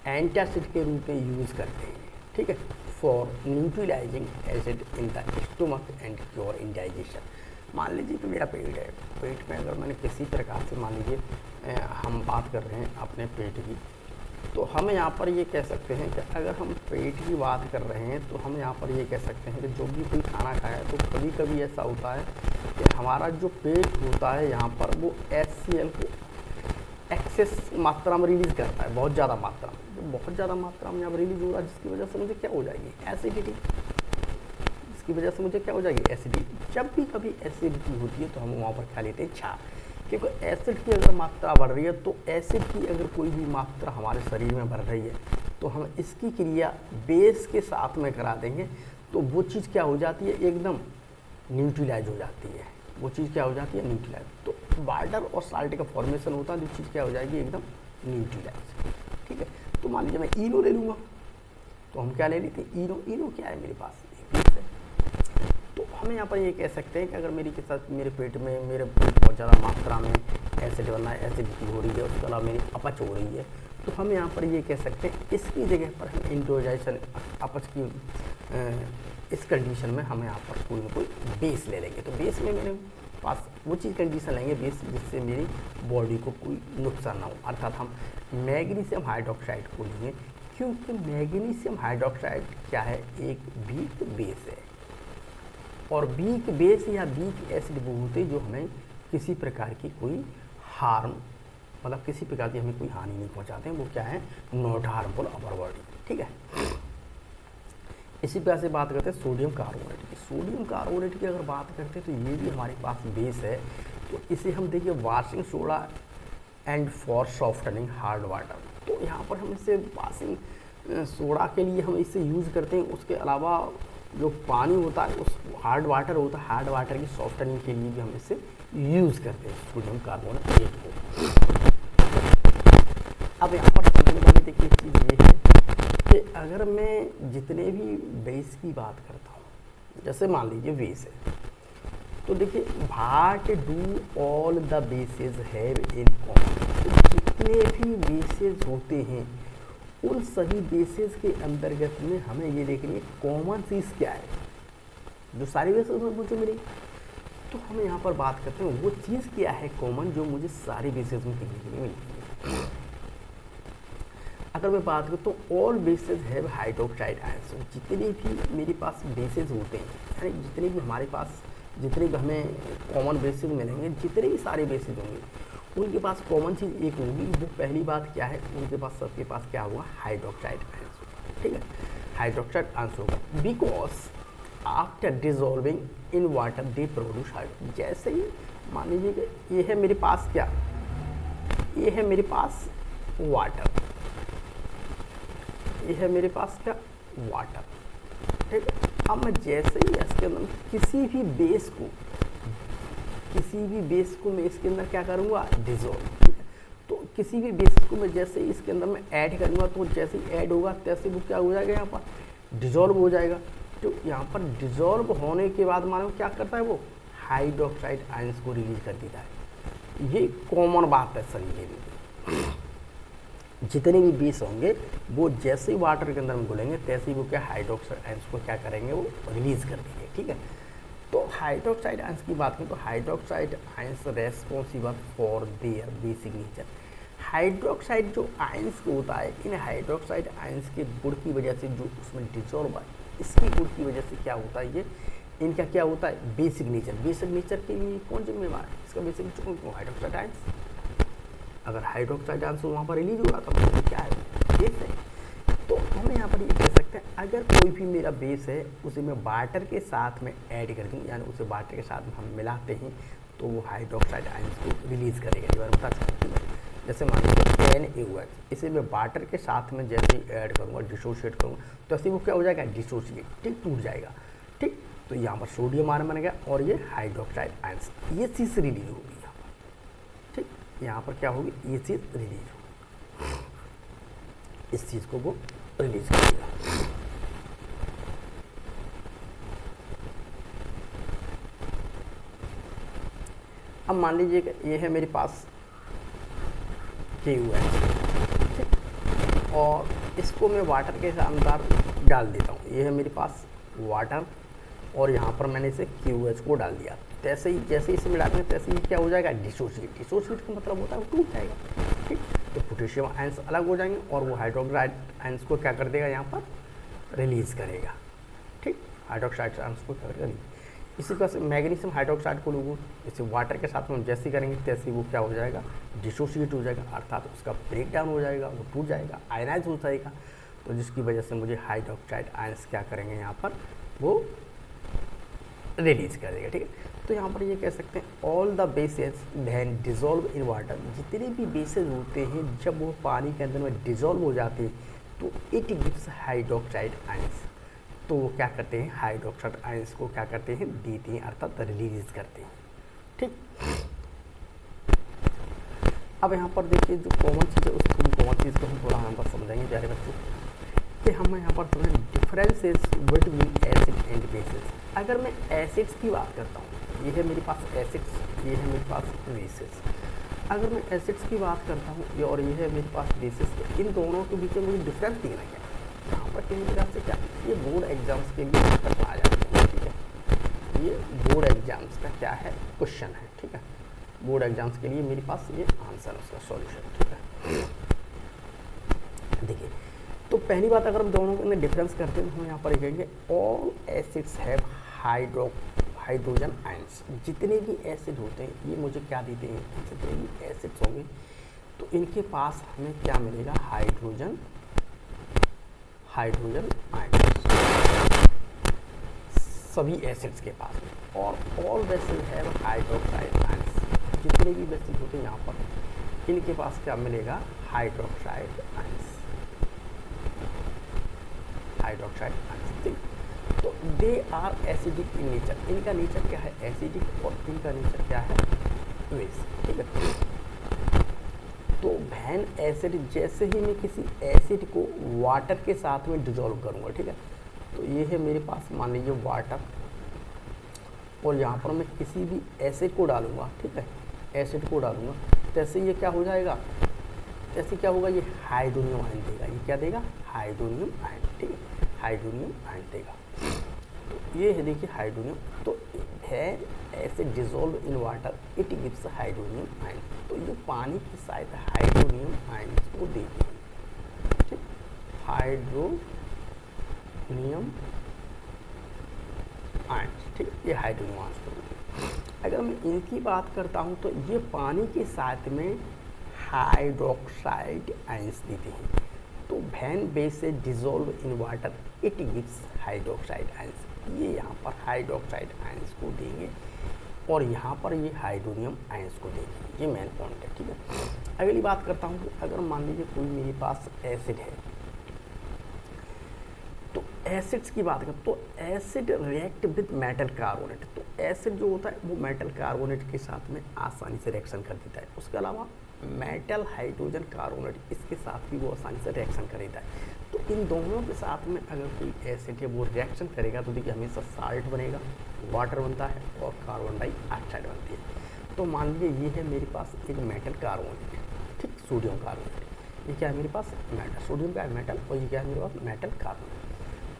एंटासिड के रूप में यूज़ करते हैं, ठीक है, for neutralising acid in the stomach and cure indigestion. मान लीजिए कि मेरा पेट है, पेट में अगर मैंने किसी प्रकार से, मान लीजिए हम बात कर रहे हैं अपने पेट की, तो हम यहाँ पर ये कह सकते हैं कि अगर हम पेट की बात कर रहे हैं तो हम यहाँ पर ये कह सकते हैं कि जो भी कोई खाना खाया तो कभी कभी ऐसा होता है कि हमारा जो पेट होता है यहाँ पर वो HCl को एक्सेस मात्रा में रिलीज़ करता है, बहुत ज़्यादा मात्रा में। जो बहुत ज़्यादा मात्रा में यहाँ रिलीज़ हो रहा है, जिसकी वजह से मुझे क्या हो जाएगी, एसिडिटी। जिसकी वजह से मुझे क्या हो जाएगी, एसिडिटी। जब भी कभी एसिडिटी होती है तो हम वहाँ पर खा लेते हैं छाछ, क्योंकि एसिड की अगर मात्रा बढ़ रही है तो एसिड की अगर कोई भी मात्रा हमारे शरीर में बढ़ रही है तो हम इसकी क्रिया बेस के साथ में करा देंगे तो वो चीज़ क्या हो जाती है, एकदम न्यूट्रलाइज हो जाती है। वो चीज़ क्या हो जाती है, न्यूट्रलाइज। तो वाटर और साल्ट का फॉर्मेशन होता है तो चीज़ क्या हो जाएगी, एकदम न्यूट्रलाइज, ठीक है। तो मान लीजिए मैं इनो ले लूँगा, तो हम क्या ले लेते हैं, इनो क्या है मेरे पास, बेस है। तो हम यहाँ पर ये कह सकते हैं कि अगर मेरे के साथ मेरे पेट में बहुत ज़्यादा मात्रा में एसिड बनना है, एसिडिटी हो रही है, उसके अलावा मेरी अपच हो रही है, तो हम यहाँ पर ये कह सकते हैं इसकी जगह पर हम इंट्रोजाइशन अपच की इस कंडीशन में हम यहाँ पर कोई ना कोई बेस ले लेंगे। तो बेस में मेरे पास वो चीज़ कंडीशन लेंगे बेस जिससे मेरी बॉडी को कोई नुकसान ना हो, अर्थात हम मैग्नीशियम हाइड्रोक्साइड को लेंगे, क्योंकि मैग्नीशियम हाइड्रोक्साइड क्या है, एक वीक बेस है। और वीक बेस या वीक एसिड वो होते हैं जो हमें किसी प्रकार की कोई हार्म, मतलब किसी प्रकार की हमें कोई हानि नहीं पहुंचाते हैं, वो क्या है, नॉट हार्मफुल अवर बॉडी, ठीक है। इसी प्रकार से बात करते हैं सोडियम कार्बोनेट की। सोडियम कार्बोनेट की अगर बात करते हैं तो ये भी हमारे पास बेस है। तो इसे हम देखिए washing soda and for softening hard water, तो यहाँ पर हम इसे वॉशिंग सोडा के लिए हम इसे यूज़ करते हैं। उसके अलावा जो पानी होता है उस हार्ड वाटर होता है, हार्ड वाटर की सॉफ्टनिंग के लिए भी हम इसे यूज़ करते हैं सोडियम कार्बोनेट को। अब यहाँ पर समझने वाली देखिए चीज़ ये है कि अगर मैं जितने भी बेस की बात करता हूँ, जैसे मान लीजिए बेस है, तो देखिए what do all the bases have in common, तो जितने भी बेसेस होते हैं उन सभी बेसेस के अंतर्गत में हमें ये देखनी है कॉमन चीज़ क्या है, जो सारी बेसेस में मुझे मिली। तो हम यहाँ पर बात करते हैं वो चीज़ क्या है कॉमन जो मुझे सारी बेसेस में देखने के लिए मिलती है। अगर मैं बात करूँ तो all bases have hydroxide ions, जितने भी मेरे पास बेसेस होते हैं, यानी जितने भी हमारे पास जितने भी हमें कॉमन बेसिस मिलेंगे, जितने भी सारे बेसिस होंगे उनके पास कॉमन चीज़ एक होगी। वो पहली बात क्या है, उनके पास सबके पास क्या होगा, हाइड्रोक्साइड आयंस होगा। ठीक है, हाइड्रोक्साइड आयंस होगा because after dissolving in water they produce hydro. जैसे ही मान लीजिए कि ये है मेरे पास क्या, ये है मेरे पास वाटर, ये है मेरे पास क्या, वाटर। ठीक है, अब मैं जैसे ही इसके अंदर किसी भी बेस को मैं इसके अंदर क्या करूँगा, डिजोल्व। ठीक है, तो किसी भी बेस को मैं जैसे ही इसके अंदर मैं ऐड करूँगा, तो जैसे ही ऐड होगा तैसे वो क्या हो जाएगा, यहाँ पर डिजोल्व हो जाएगा। तो यहाँ पर डिजोल्व होने के बाद मानो क्या करता है, वो हाइड्रोक्साइड आयंस को रिलीज कर देता है। ये कॉमन बात है शरीर में, जितने भी बेस होंगे वो जैसे ही वाटर के अंदर में घुलेंगे तैसे ही वो क्या हाइड्रोक्साइड आयंस को क्या करेंगे, वो रिलीज कर देंगे। ठीक है, तो हाइड्रोक्साइड आयंस की बात करें तो hydroxide ions responsible for their basic nature. Hydroxide जो आयंस होता है, इन हाइड्रोक्साइड आयंस के गुण की वजह से जो उसमें डिसॉल्व है, इसकी गुण की वजह से क्या होता है, ये इनका क्या होता है, बेसिक नेचर। बेसिक नेचर के लिए कौन जिम्मेवार है, इसका बेसिक नेचर हाइड्रोक्साइड आयंस। अगर हाइड्रोक्साइड आयंस वहाँ पर रिलीज होगा तो मतलब क्या है, बेस है। तो हम यहाँ पर ये कह सकते हैं अगर कोई भी मेरा बेस है उसे मैं वाटर के साथ में ऐड कर दूँ, यानी उसे वाटर के साथ में हम मिलाते हैं तो वो हाइड्रोक्साइड आयंस को रिलीज करेगा। ये बार बता सकते हैं, जैसे मान लीजिए NaOH, इसे मैं वाटर के साथ में जैसे ही ऐड करूँगा, डिसोशिएट करूँगा, तो ऐसे वो क्या हो जाएगा, डिसोशिएट, ठीक, टूट जाएगा। ठीक, तो यहाँ पर सोडियम आयन बन गया और ये हाइड्रोक्साइड आयंस, ये चीज़ रिलीज होगी यहाँ पर। ठीक, यहाँ पर क्या होगी, ये चीज़ रिलीज होगी, इस चीज़ को वो रिलीज करेगा। अब मान लीजिए कि ये है मेरे पास KOH, ठीक, और इसको मैं वाटर के अंदर डाल देता हूँ। ये है मेरे पास वाटर और यहाँ पर मैंने इसे KOH को डाल दिया। जैसे ही इसे मिलाते हैं तैसे ही क्या हो जाएगा, डिसोशिएट। डिसोशिएट का मतलब होता है वो टूट जाएगा। ठीक, तो पोटेशियम आयंस अलग हो जाएंगे और वो हाइड्रोक्साइड आयंस को क्या कर देगा, यहाँ पर रिलीज करेगा। ठीक, हाइड्रोक्साइड आयंस को क्या करेगा, इसी तरह से मैग्नीशियम हाइड्रोक्साइड को लोगों इसे वाटर के साथ में जैसे करेंगे तैसे वो क्या हो जाएगा, डिसोशिएट हो जाएगा, अर्थात उसका ब्रेक डाउन हो जाएगा, वो टूट जाएगा, आयनाइज हो जाएगा। तो जिसकी वजह से मुझे हाइड्रोक्साइड आयंस क्या करेंगे, यहाँ पर वो रिलीज कर देगा। ठीक है, तो यहाँ पर ये कह सकते हैं all the bases then dissolve in water, जितने भी बेसेस होते हैं जब वो पानी के अंदर में डिजोल्व हो जाते हैं तो इट गिव्स हाइड्रोक्साइड आयंस। तो वो क्या करते हैं, हाइड्रोक्साइड आयंस को क्या करते हैं, देते हैं, अर्थात रिलीज करते हैं। ठीक, अब यहाँ पर देखिए जो कॉमन चीज़ है उस कॉमन चीज़ को हम थोड़ा यहाँ पर समझेंगे प्यारे बच्चों, कि हम यहाँ पर समझें differences between acid and bases. अगर मैं एसिड्स की बात करता हूँ, ये है मेरे पास एसिड्स, ये है मेरे पास बेसिस। अगर मैं एसिड्स की बात करता हूँ और ये है मेरे पास बेसिस, तो इन दोनों के बीच में मुझे डिफरेंस दिखना क्या है, यहाँ पर किसी तरह से क्या, ये बोर्ड एग्जाम्स के लिए आ जाते हैं। ठीक है, ये बोर्ड एग्जाम्स का क्या है, क्वेश्चन है। ठीक है, बोर्ड एग्जाम्स के लिए मेरे पास ये आंसर है, उसका सॉल्यूशन। ठीक है, देखिए तो पहली बात अगर हम दोनों में डिफरेंस करते हैं तो हम यहाँ पर कहेंगे all acids have hydrogen ions. जितने भी एसिड होते हैं ये मुझे क्या देते हैं, जितने भी एसिड्स होंगे तो इनके पास हमें क्या मिलेगा, हाइड्रोजन आयंस। सभी एसिड्स के पास में, और all basis have hydroxide ions. जितने भी बेसिस होते हैं यहाँ पर, इनके पास क्या मिलेगा? Hydroxide ions, hydroxide ions. ठीक, तो they are acidic in nature, इनका नेचर क्या है? एसिडिक, और इनका नेचर क्या है? बेस। ठीक है, तो वैन एसिड, जैसे ही मैं किसी एसिड को वाटर के साथ में डिजोल्व करूँगा, ठीक है, तो ये है मेरे पास मान लीजिए वाटर, और यहाँ पर मैं किसी भी एसिड को डालूंगा, ठीक है, एसिड को डालूंगा, जैसे ये क्या हो जाएगा? जैसे क्या होगा? ये हाइड्रोनियम आयन देगा। ये क्या देगा? Hydronium ion. ठीक है, हाइड्रोनियम आयन देगा। तो ये है, देखिए हाइड्रोनियम, तो है acid dissolve in water, it gives hydronium ion. तो ये पानी की सहायता हाइड्रोनियम आयन को देती है। ठीक, हाइड्रोनियम आयन। ठीक, ये हाइड्रोनियम आयन को देती है। अगर मैं इनकी बात करता हूँ तो ये पानी के साथ में हाइड्रोक्साइड आयंस देते हैं। तो वैन बेस से dissolve in water, it gives hydroxide ions. ये यहाँ पर हाइड्रोक्साइड आयंस को देंगे, और यहाँ पर ये हाइड्रोनियम आयंस को देंगे। ये मेन पॉइंट है। ठीक है, अगली बात करता हूँ, अगर मान लीजिए कोई मेरे पास एसिड है, तो एसिड्स की बात करें तो acid react with metal carbonate. तो एसिड जो होता है वो मेटल कार्बोनेट के साथ में आसानी से रिएक्शन कर देता है। उसके अलावा मेटल हाइड्रोजन कार्बोनेट, इसके साथ भी वो आसानी से रिएक्शन कर देता है। तो इन दोनों के साथ में अगर कोई एसिड है वो रिएक्शन करेगा तो देखिए हमेशा साल्ट बनेगा, वाटर बनता है, और कार्बन डाइऑक्साइड बनती है। तो मान लीजिए ये है मेरे पास एक मेटल कार्बोनेट, ठीक, सोडियम कार्बोनेट। ये क्या है मेरे पास? मेटल। सोडियम क्या है? मेटल। और ये क्या है मेरे पास? Metal carbonate.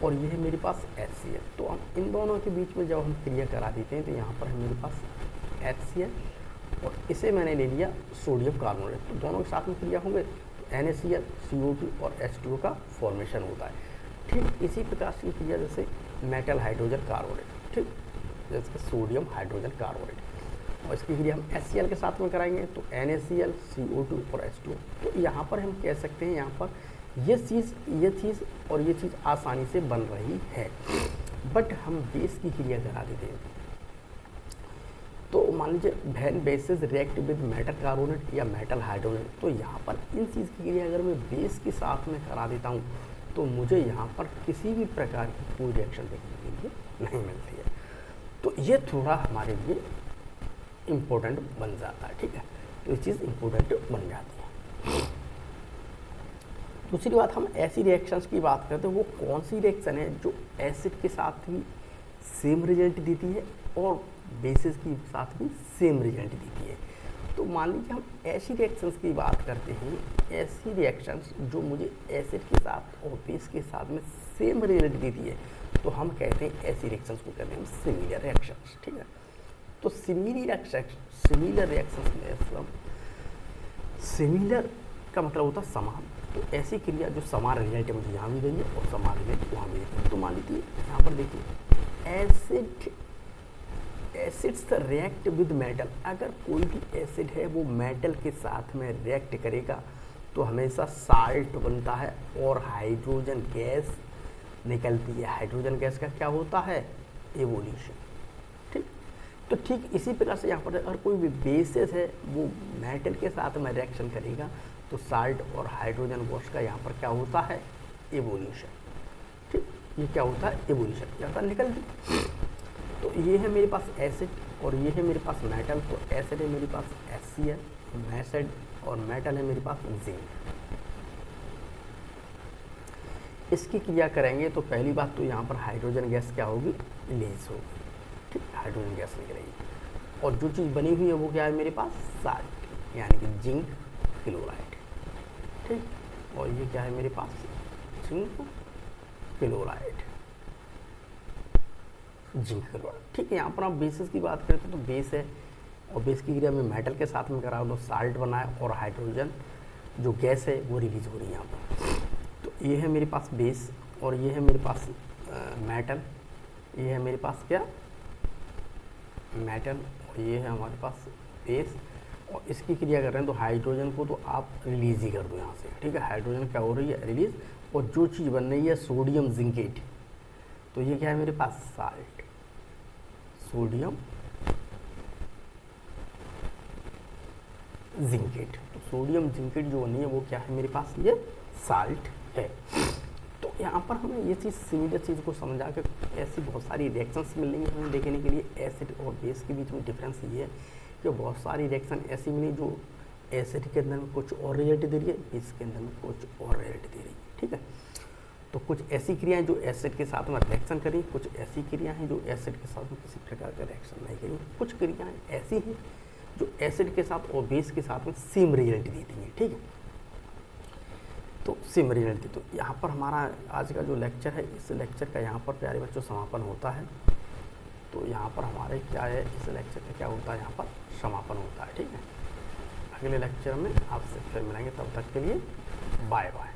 और ये है मेरे पास HCl। तो हम इन दोनों के बीच में जब हम क्रिया करा देते हैं तो यहाँ पर है मेरे पास HCl, और इसे मैंने ले लिया सोडियम कार्बोनेट। तो दोनों के साथ में क्रिया होंगे, NaCl, CO2 और H2O का फॉर्मेशन होता है। ठीक इसी प्रकार की क्रिया जैसे मेटल हाइड्रोजन कार्बोनेट, ठीक, जैसे सोडियम हाइड्रोजन कार्बोनेट, और इसकी क्रिया हम HCl के साथ में कराएंगे तो NaCl, CO2 और H2O। तो यहाँ पर हम कह सकते हैं, यहाँ पर ये चीज़ और ये चीज़ आसानी से बन रही है, बट हम बेस की क्रिया करा देते हैं। तो मान लीजिए when bases react with metal carbonate या मेटल हाइड्रोजन, तो यहाँ पर इन चीज़ की क्रिया अगर मैं बेस के साथ में करा देता हूँ तो मुझे यहाँ पर किसी भी प्रकार की कोई रिएक्शन देखने के लिए नहीं मिलती है। तो ये थोड़ा हमारे लिए इम्पोर्टेंट बन जाता है। ठीक है, तो ये चीज़ इम्पोर्टेंट बन जाती है। दूसरी बात, हम ऐसी रिएक्शंस की बात करते हैं, वो कौन सी रिएक्शन है जो एसिड के साथ भी सेम रिजल्ट देती है और बेसिस के साथ भी सेम रिजल्ट देती है। तो मान लीजिए हम ऐसी रिएक्शंस की बात करते हैं, ऐसी रिएक्शंस जो मुझे एसिड के साथ और बेस के साथ में सेम रिजल्ट देती है, तो हम कहते हैं ऐसी रिएक्शंस को कहते हैं सिमिलर रिएक्शंस। ठीक है, तो सिमिलर रिएक्शंस में सिमिलर का मतलब होता है समान। तो ऐसी क्रिया जो समान रिजल्ट है मुझे यहाँ भी देंगे और समान रिजल्ट वहाँ भी देंगे। तो मान लीजिए यहाँ पर देखिए एसिड्स रिएक्ट विद मेटल। अगर कोई भी एसिड है वो मेटल के साथ में रिएक्ट करेगा तो हमेशा साल्ट बनता है और हाइड्रोजन गैस निकलती है। हाइड्रोजन गैस का क्या होता है? एवोल्यूशन। ठीक, तो ठीक इसी प्रकार से यहाँ पर अगर कोई भी बेसिस है वो मेटल के साथ में रिएक्शन करेगा तो साल्ट और हाइड्रोजन गैस का यहाँ पर क्या होता है? एवोल्यूशन। ठीक, ये क्या होता है? एवोल्यूशन। यहाँ पर निकल दी। तो ये है मेरे पास एसिड और ये है मेरे पास मेटल। तो एसिड है मेरे पास HCl, एसिड, और मेटल है मेरे पास जिंक। इसकी क्रिया करेंगे तो पहली बात तो यहाँ पर हाइड्रोजन गैस क्या होगी? रिलीज होगी। ठीक, हाइड्रोजन गैस निकलेगी और जो चीज़ बनी हुई है वो क्या है मेरे पास? साल्ट, यानी कि जिंक क्लोराइड। ठीक, और ये क्या है मेरे पास? Zinc chloride, zinc chloride. ठीक है, यहाँ पर आप बेसिस की बात करें तो बेस है और बेस की क्रिया में मेटल के साथ में करा तो साल्ट बना है और हाइड्रोजन जो गैस है वो रिलीज हो रही है यहाँ पर। तो ये है मेरे पास बेस और ये है मेरे पास मेटल। ये है मेरे पास क्या? मेटल, और ये है हमारे पास बेस। और इसकी क्रिया कर रहे हैं तो हाइड्रोजन को तो आप रिलीज ही कर दो यहाँ से। ठीक है, हाइड्रोजन क्या हो रही है? रिलीज। और जो चीज़ बन रही है सोडियम जिंकेट, तो ये क्या है मेरे पास? साल्ट। Sodium zincate. तो सोडियम जिंकेट जो नहीं है वो क्या है मेरे पास, ये साल्ट है। तो यहाँ पर हमें ये चीज़ सिमिलर चीज़ को समझा के ऐसी बहुत सारी रिएक्शंस मिलेंगी हमें देखने के लिए। एसिड और बेस के बीच में डिफरेंस ये है कि बहुत सारी रिएक्शन ऐसी मिली जो एसिड के अंदर में कुछ और रिजल्ट दे रही है, बेस के अंदर में कुछ और रिजल्ट दे रही है, ठीक है। तो कुछ ऐसी क्रियाएं जो एसिड के साथ में रिएक्शन करी, कुछ ऐसी क्रियाएं हैं जो एसिड के साथ में किसी प्रकार का रिएक्शन नहीं करी, कुछ क्रियाएं ऐसी हैं जो एसिड के साथ और बेस के साथ में सेम रिजल्ट देती हैं, ठीक है। तो सेम रिजल्ट, तो यहाँ पर हमारा आज का जो लेक्चर है, इस लेक्चर का यहाँ पर प्यारे बच्चों समापन होता है। तो यहाँ पर हमारे क्या है, इस लेक्चर का क्या होता है, यहाँ पर समापन होता है, ठीक है। अगले लेक्चर में आपसे फिर मिलेंगे, तब तक के लिए बाय बाय।